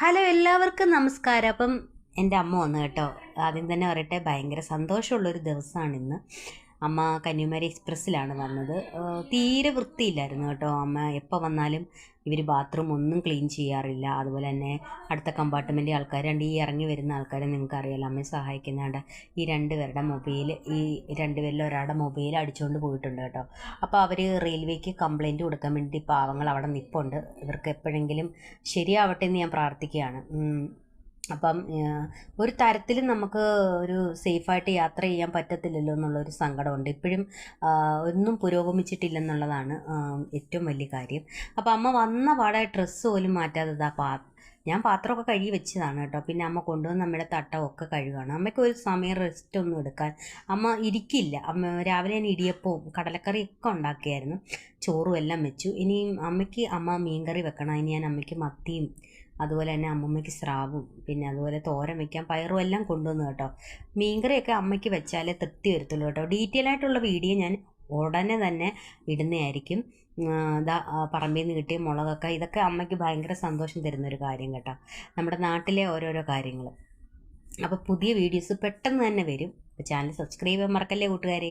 Hello എല്ലാവർക്കും നമസ്കാരം. അപ്പം എൻ്റെ അമ്മ വന്നു കേട്ടോ. ആദ്യം തന്നെ പറയട്ടെ, ഭയങ്കര സന്തോഷമുള്ളൊരു ദിവസമാണ് ഇന്ന്. അമ്മ കന്യാകുമാരി എക്സ്പ്രസ്സിലാണ് വന്നത്. തീരെ വൃത്തിയില്ലായിരുന്നു കേട്ടോ. അമ്മ എപ്പോൾ വന്നാലും ഇവർ ബാത്റൂം ഒന്നും ക്ലീൻ ചെയ്യാറില്ല. അതുപോലെ തന്നെ അടുത്ത കമ്പാർട്ട്മെൻറ്റ് ആൾക്കാരുണ്ട്, ഈ ഇറങ്ങി വരുന്ന ആൾക്കാരെ നിങ്ങൾക്ക് അറിയാലോ, അമ്മയെ സഹായിക്കുന്നുണ്ട്. ഈ രണ്ടുപേരുടെ മൊബൈൽ, ഈ രണ്ടുപേരിൽ ഒരാളുടെ മൊബൈൽ അടിച്ചുകൊണ്ട് പോയിട്ടുണ്ട് കേട്ടോ. അപ്പോൾ അവർ റെയിൽവേക്ക് കംപ്ലയിൻറ്റ് കൊടുക്കാൻ വേണ്ടി പാവങ്ങൾ അവിടെ നിൽപ്പുണ്ട്. ഇവർക്ക് എപ്പോഴെങ്കിലും ശരിയാവട്ടെ എന്ന് ഞാൻ പ്രാർത്ഥിക്കുകയാണ്. അപ്പം ഒരു തരത്തിലും നമുക്ക് ഒരു സേഫായിട്ട് യാത്ര ചെയ്യാൻ പറ്റത്തില്ലല്ലോ എന്നുള്ളൊരു സങ്കടമുണ്ട്. ഇപ്പോഴും ഒന്നും പുരോഗമിച്ചിട്ടില്ലെന്നുള്ളതാണ് ഏറ്റവും വലിയ കാര്യം. അപ്പോൾ അമ്മ വന്ന പാടെ ഡ്രസ്സ് പോലും മാറ്റാതെ ഞാൻ പാത്രമൊക്കെ കഴുകി വെച്ചതാണ് കേട്ടോ. പിന്നെ അമ്മ കൊണ്ടുവന്ന് നമ്മുടെ തട്ടമൊക്കെ കഴുകുകയാണ്. അമ്മയ്ക്ക് ഒരു സമയം റെസ്റ്റ് ഒന്നും എടുക്കാൻ അമ്മ ഇരിക്കില്ല. അമ്മ രാവിലെ ഞാൻ ഇടിയപ്പവും കടലക്കറിയൊക്കെ ഉണ്ടാക്കിയായിരുന്നു, ചോറും എല്ലാം വെച്ചു. ഇനിയും അമ്മ മീൻകറി വെക്കണം. ഇനി ഞാൻ അമ്മയ്ക്ക് മത്തിയും അതുപോലെ തന്നെ അമ്മമ്മയ്ക്ക് സ്രാവും പിന്നെ അതുപോലെ തോരൻ വയ്ക്കാൻ പയറും എല്ലാം കൊണ്ടുവന്നു കേട്ടോ. മീൻകറിയൊക്കെ അമ്മയ്ക്ക് വെച്ചാലേ തൃപ്തി വരത്തുള്ളൂ കേട്ടോ. ഡീറ്റെയിൽ ആയിട്ടുള്ള വീഡിയോ ഞാൻ ഉടനെ തന്നെ ഇടുന്നതായിരിക്കും. പറമ്പിൽ നിന്ന് കിട്ടിയ മുളകൊക്കെ, ഇതൊക്കെ അമ്മയ്ക്ക് ഭയങ്കര സന്തോഷം തരുന്നൊരു കാര്യം കേട്ടോ, നമ്മുടെ നാട്ടിലെ ഓരോരോ കാര്യങ്ങൾ. അപ്പോൾ പുതിയ വീഡിയോസ് പെട്ടെന്ന് തന്നെ വരും. ചാനൽ സബ്സ്ക്രൈബ് ചെയ്യാൻ മറക്കല്ലേ കൂട്ടുകാരെ.